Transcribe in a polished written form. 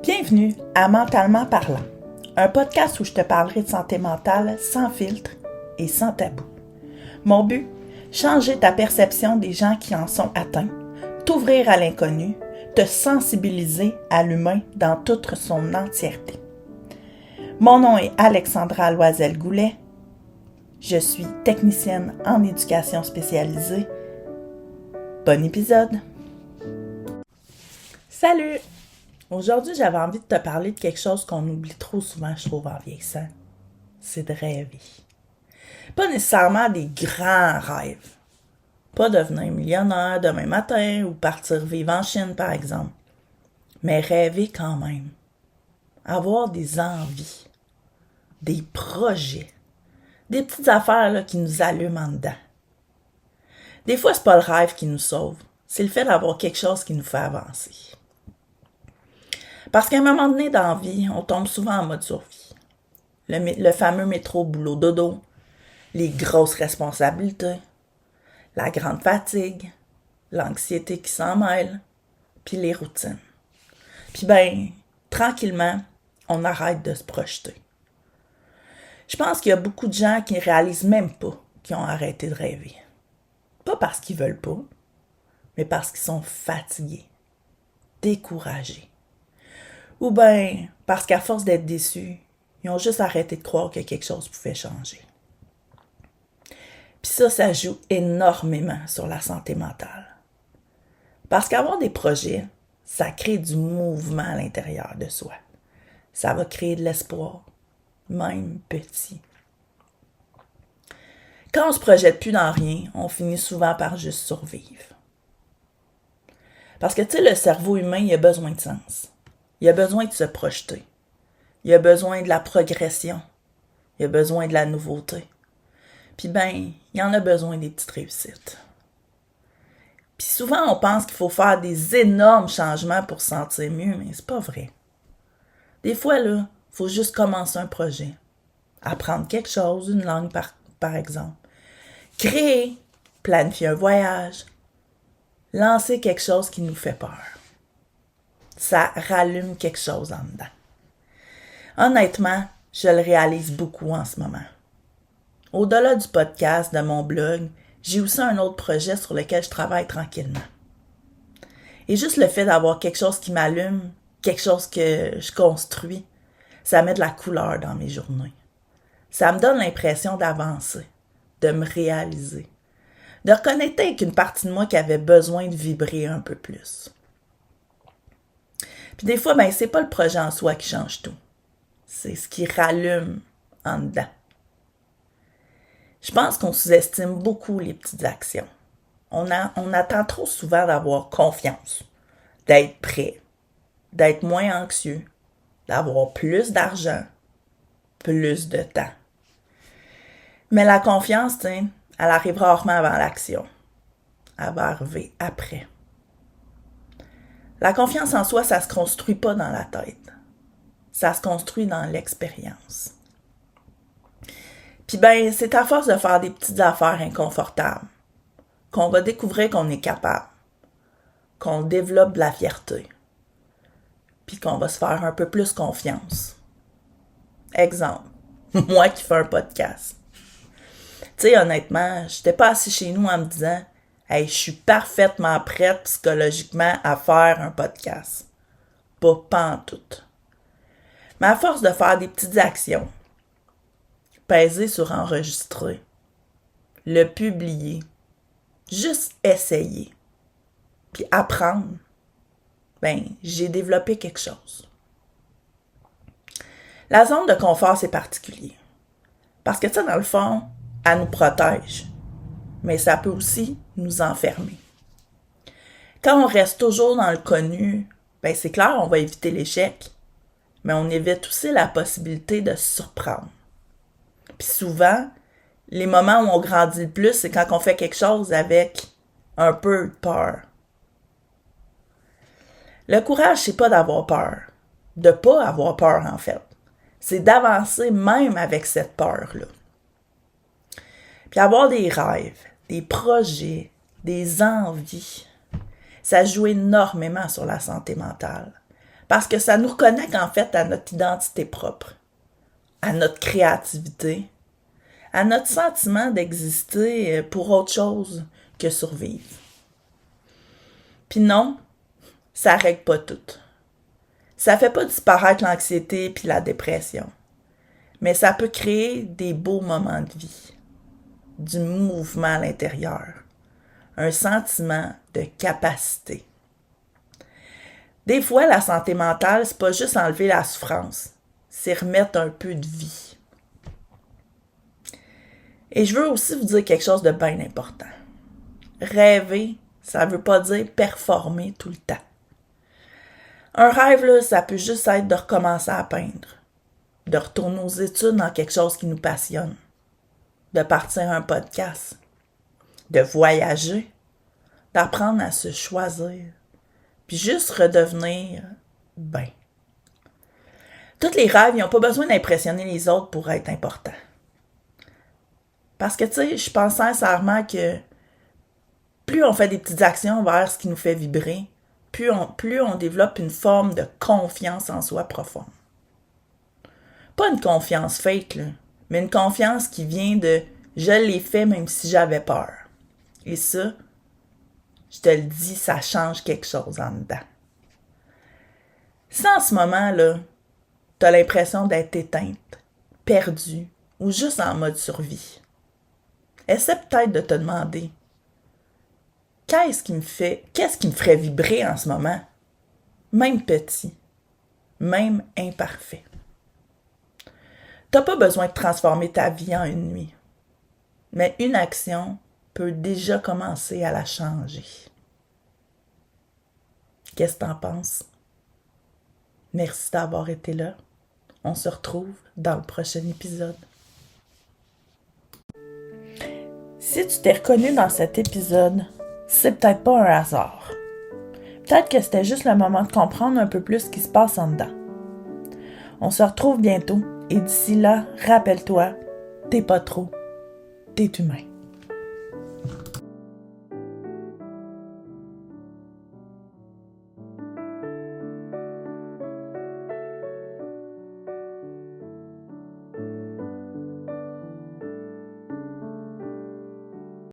Bienvenue à Mentalement parlant, un podcast où je te parlerai de santé mentale sans filtre et sans tabou. Mon but, changer ta perception des gens qui en sont atteints, t'ouvrir à l'inconnu, te sensibiliser à l'humain dans toute son entièreté. Mon nom est Alexandra Loisel-Goulet. Je suis technicienne en éducation spécialisée. Bon épisode! Salut! Aujourd'hui, j'avais envie de te parler de quelque chose qu'on oublie trop souvent, je trouve, en vieillissant. C'est de rêver. Pas nécessairement des grands rêves. Pas devenir millionnaire demain matin ou partir vivre en Chine, par exemple. Mais rêver quand même. Avoir des envies. Des projets. Des petites affaires là, qui nous allument en dedans. Des fois, c'est pas le rêve qui nous sauve. C'est le fait d'avoir quelque chose qui nous fait avancer. Parce qu'à un moment donné dans la vie, on tombe souvent en mode survie. Le fameux métro boulot dodo, les grosses responsabilités, la grande fatigue, l'anxiété qui s'en mêle, puis les routines. Puis tranquillement, on arrête de se projeter. Je pense qu'il y a beaucoup de gens qui ne réalisent même pas qu'ils ont arrêté de rêver. Pas parce qu'ils veulent pas, mais parce qu'ils sont fatigués, découragés. Ou parce qu'à force d'être déçus, ils ont juste arrêté de croire que quelque chose pouvait changer. Puis ça joue énormément sur la santé mentale. Parce qu'avoir des projets, ça crée du mouvement à l'intérieur de soi. Ça va créer de l'espoir, même petit. Quand on se projette plus dans rien, on finit souvent par juste survivre. Parce que le cerveau humain, il a besoin de sens. Il a besoin de se projeter. Il a besoin de la progression. Il a besoin de la nouveauté. Puis il en a besoin des petites réussites. Puis souvent, on pense qu'il faut faire des énormes changements pour se sentir mieux, mais c'est pas vrai. Des fois, il faut juste commencer un projet. Apprendre quelque chose, une langue par exemple. Créer, planifier un voyage. Lancer quelque chose qui nous fait peur. Ça rallume quelque chose en dedans. Honnêtement, je le réalise beaucoup en ce moment. Au-delà du podcast, de mon blog, j'ai aussi un autre projet sur lequel je travaille tranquillement. Et juste le fait d'avoir quelque chose qui m'allume, quelque chose que je construis, ça met de la couleur dans mes journées. Ça me donne l'impression d'avancer, de me réaliser, de reconnecter avec une partie de moi qui avait besoin de vibrer un peu plus. Puis des fois, c'est pas le projet en soi qui change tout. C'est ce qui rallume en dedans. Je pense qu'on sous-estime beaucoup les petites actions. On attend trop souvent d'avoir confiance, d'être prêt, d'être moins anxieux, d'avoir plus d'argent, plus de temps. Mais la confiance, elle arrive rarement avant l'action. Elle va arriver après. La confiance en soi, ça se construit pas dans la tête. Ça se construit dans l'expérience. Puis c'est à force de faire des petites affaires inconfortables qu'on va découvrir qu'on est capable, qu'on développe de la fierté, puis qu'on va se faire un peu plus confiance. Exemple, moi qui fais un podcast. Honnêtement, j'étais pas assis chez nous en me disant « Hey, je suis parfaitement prête psychologiquement à faire un podcast. » Pas pantoute. Mais à force de faire des petites actions, peser sur enregistrer, le publier, juste essayer, puis apprendre, j'ai développé quelque chose. La zone de confort, c'est particulier. Parce que dans le fond, elle nous protège. Mais ça peut aussi nous enfermer. Quand on reste toujours dans le connu, c'est clair, on va éviter l'échec, mais on évite aussi la possibilité de se surprendre. Puis souvent, les moments où on grandit le plus, c'est quand on fait quelque chose avec un peu de peur. Le courage, c'est pas d'avoir peur. De pas avoir peur, en fait. C'est d'avancer même avec cette peur-là. Puis avoir des rêves, des projets, des envies, ça joue énormément sur la santé mentale. Parce que ça nous reconnecte en fait à notre identité propre, à notre créativité, à notre sentiment d'exister pour autre chose que survivre. Puis non, ça règle pas tout. Ça fait pas disparaître l'anxiété puis la dépression. Mais ça peut créer des beaux moments de vie, du mouvement à l'intérieur, un sentiment de capacité. Des fois, la santé mentale, c'est pas juste enlever la souffrance, c'est remettre un peu de vie. Et je veux aussi vous dire quelque chose de bien important. Rêver, ça veut pas dire performer tout le temps. Un rêve, là, ça peut juste être de recommencer à peindre, de retourner aux études dans quelque chose qui nous passionne, de partir un podcast, de voyager, d'apprendre à se choisir, puis juste redevenir bien. Tous les rêves, ils n'ont pas besoin d'impressionner les autres pour être importants. Parce que, tu sais, je pense sincèrement que plus on fait des petites actions vers ce qui nous fait vibrer, plus on développe une forme de confiance en soi profonde. Pas une confiance fake, là, mais une confiance qui vient de « je l'ai fait même si j'avais peur ». Et ça, je te le dis, ça change quelque chose en dedans. Si en ce moment-là, t'as l'impression d'être éteinte, perdue ou juste en mode survie, essaie peut-être de te demander qu'est-ce qui me ferait vibrer en ce moment, même petit, même imparfait. T'as pas besoin de transformer ta vie en une nuit, mais une action peut déjà commencer à la changer. Qu'est-ce que t'en penses? Merci d'avoir été là. On se retrouve dans le prochain épisode. Si tu t'es reconnu dans cet épisode, c'est peut-être pas un hasard. Peut-être que c'était juste le moment de comprendre un peu plus ce qui se passe en dedans. On se retrouve bientôt et d'ici là, rappelle-toi, t'es pas trop, t'es humain.